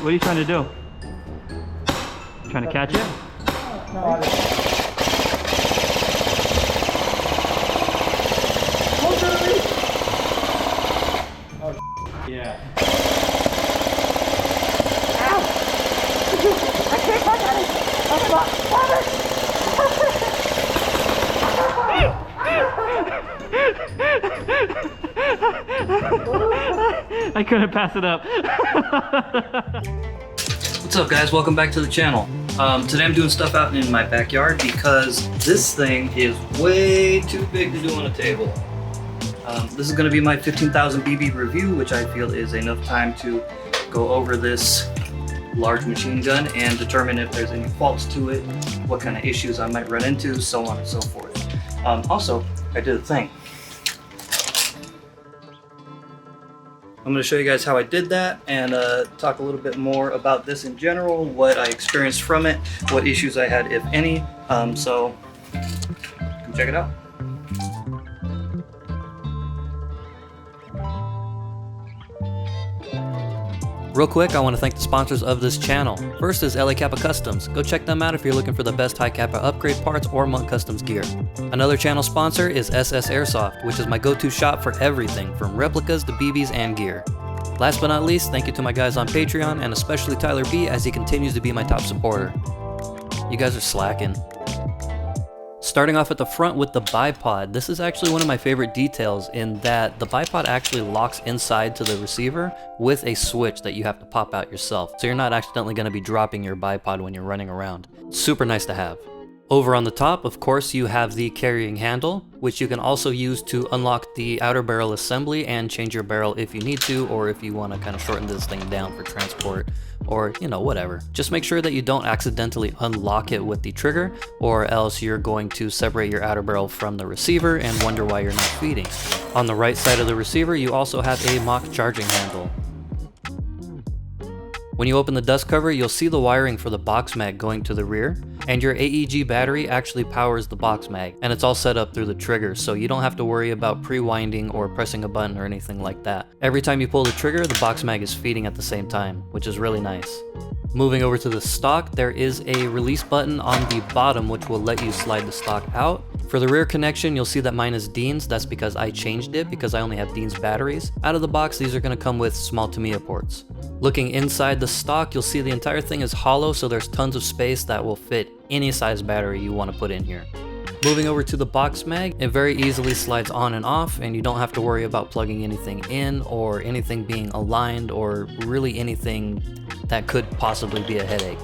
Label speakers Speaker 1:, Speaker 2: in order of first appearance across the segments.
Speaker 1: What are you trying to do? Trying to catch it?
Speaker 2: No, I didn't. Oh, yeah.
Speaker 3: Ow! I can't fuck at it!
Speaker 1: I couldn't pass it up. What's up, guys? Welcome back to the channel. Today I'm doing stuff out in my backyard because this thing is way too big to do on a table. This is going to be my 15,000 BB review, which I feel is enough time to go over this large machine gun and determine if there's any faults to it, what kind of issues I might run into, so on and so forth. Also, I did a thing. I'm going to show you guys how I did that and talk a little bit more about this in general, what I experienced from it, what issues I had, if any. So come check it out. Real quick, I want to thank the sponsors of this channel. First is LA-Kappa Customs. Go check them out if you're looking for the best hi-capa upgrade parts or monk customs gear. Another channel sponsor is SS Airsoft, which is my go-to shop for everything from replicas to BBs and gear. Last but not least, thank you to my guys on Patreon and especially Tyler B, as he continues to be my top supporter. You guys are slacking. Starting off at the front with the bipod, this is actually one of my favorite details in that the bipod actually locks inside to the receiver with a switch that you have to pop out yourself, so you're not accidentally going to be dropping your bipod when you're running around. Super nice to have. Over on the top, of course, you have the carrying handle, which you can also use to unlock the outer barrel assembly and change your barrel if you need to, or if you want to kind of shorten this thing down for transport, or, you know, whatever. Just make sure that you don't accidentally unlock it with the trigger, or else you're going to separate your outer barrel from the receiver and wonder why you're not feeding. On the right side of the receiver, you also have a mock charging handle. When you open the dust cover, you'll see the wiring for the box mag going to the rear, and your AEG battery actually powers the box mag, and it's all set up through the trigger, so you don't have to worry about pre-winding or pressing a button or anything like that. Every time you pull the trigger, the box mag is feeding at the same time, which is really nice. Moving over to the stock, there is a release button on the bottom which will let you slide the stock out. For the rear connection, you'll see that mine is Dean's. That's because I changed it because I only have Dean's batteries. Out of the box, these are going to come with small Tamiya ports. Looking inside the stock, you'll see the entire thing is hollow, so there's tons of space that will fit any size battery you want to put in here. Moving over to the box mag, it very easily slides on and off, and you don't have to worry about plugging anything in or anything being aligned or really anything that could possibly be a headache.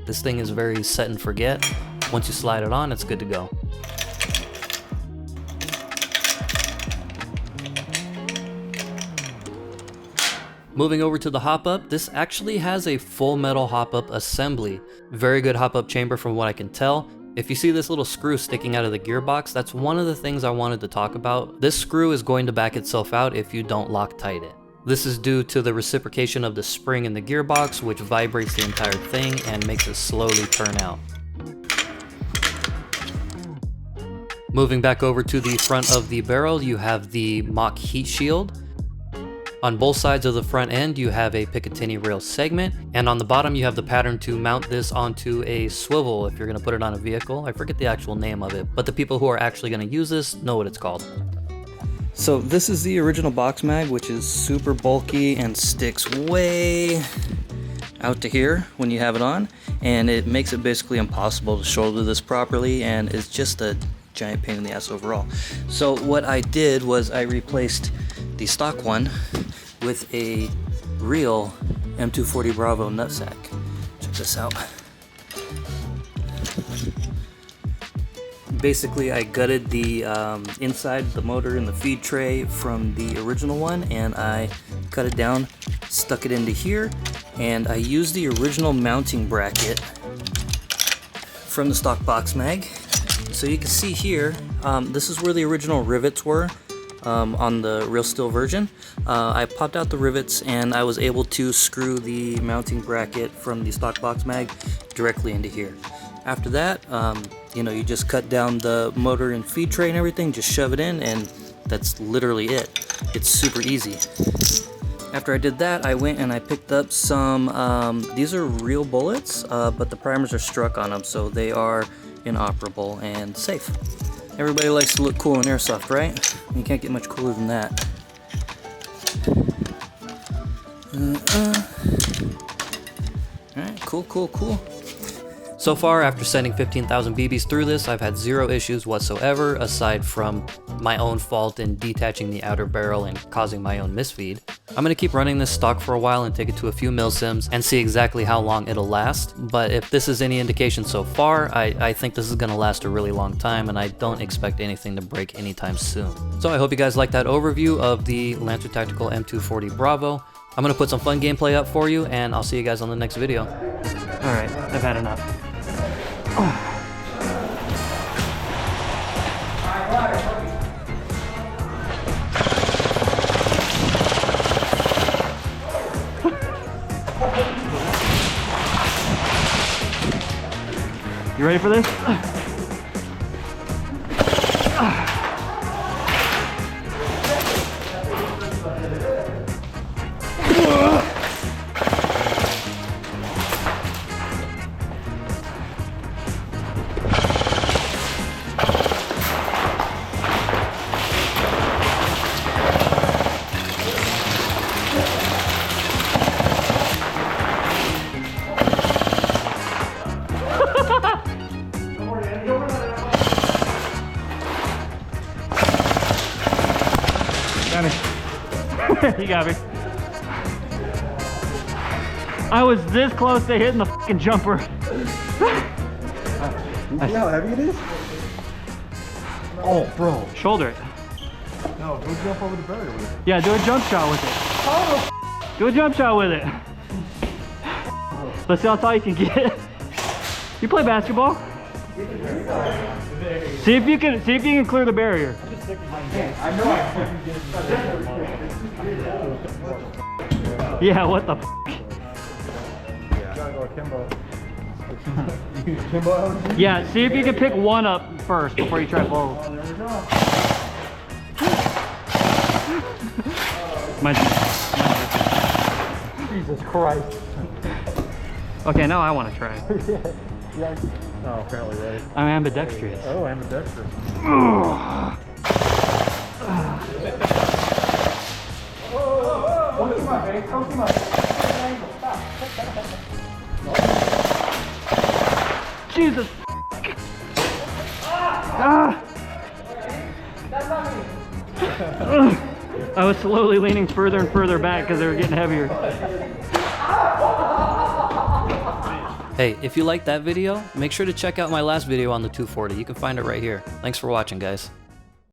Speaker 1: This thing is very set and forget. Once you slide it on, it's good to go. Moving over to the hop-up, this actually has a full metal hop-up assembly. Very good hop-up chamber from what I can tell. If you see this little screw sticking out of the gearbox, that's one of the things I wanted to talk about. This screw is going to back itself out if you don't Loctite it. This is due to the reciprocation of the spring in the gearbox, which vibrates the entire thing and makes it slowly turn out. Moving back over to the front of the barrel, you have the mock heat shield. On both sides of the front end, you have a Picatinny rail segment, and on the bottom you have the pattern to mount this onto a swivel if you're going to put it on a vehicle. I forget the actual name of it, but the people who are actually going to use this know what it's called. So this is the original box mag, which is super bulky and sticks way out to here when you have it on, and it makes it basically impossible to shoulder this properly, and it's just a giant pain in the ass overall. So what I did was I replaced the stock one with a real M240 Bravo nutsack. Check this out. Basically, I gutted the inside, the motor and the feed tray from the original one, and I cut it down, stuck it into here, and I used the original mounting bracket from the stock box mag. So you can see here, this is where the original rivets were on the real steel version. I popped out the rivets and I was able to screw the mounting bracket from the stock box mag directly into here. After that, you know, you just cut down the motor and feed tray and everything, just shove it in, and that's literally it. It's super easy. After I did that, I went and I picked up some, these are real bullets, but the primers are struck on them, so they are inoperable and safe. Everybody likes to look cool in Airsoft, right? You can't get much cooler than that. Alright, cool. So far, after sending 15,000 BBs through this, I've had zero issues whatsoever, aside from my own fault in detaching the outer barrel and causing my own misfeed. I'm going to keep running this stock for a while and take it to a few milsims and see exactly how long it'll last, but if this is any indication so far, I think this is going to last a really long time, and I don't expect anything to break anytime soon. So I hope you guys like that overview of the Lancer Tactical M240 Bravo. I'm going to put some fun gameplay up for you, and I'll see you guys on the next video. Alright, I've had enough.
Speaker 2: You ready for this? You got me. I was this close to hitting the fucking jumper.
Speaker 3: You see how heavy it is? Oh, bro.
Speaker 2: Shoulder it.
Speaker 3: No, go jump over the barrier with it.
Speaker 2: Yeah, do a jump shot with it.
Speaker 3: Oh,
Speaker 2: Do a jump shot with it. Let's see how tall you can get. You play basketball? See if you can clear the barrier.
Speaker 3: I know I can get
Speaker 2: Yeah, what the f?
Speaker 3: Gotta go Kimbo. Kimbo LMG?
Speaker 2: Yeah, see if you can pick one up first before you try both.
Speaker 3: Oh, there we go. Jesus Christ.
Speaker 2: Okay, now I want to try.
Speaker 3: Yeah. Oh, apparently, right.
Speaker 2: I'm ambidextrous.
Speaker 3: Oh, ambidextrous. Don't see my face. Don't see my angle. Stop.
Speaker 2: Jesus. I was slowly leaning further and further back because they were getting heavier.
Speaker 1: Hey, if you liked that video, make sure to check out my last video on the 240. You can find it right here. Thanks for watching, guys.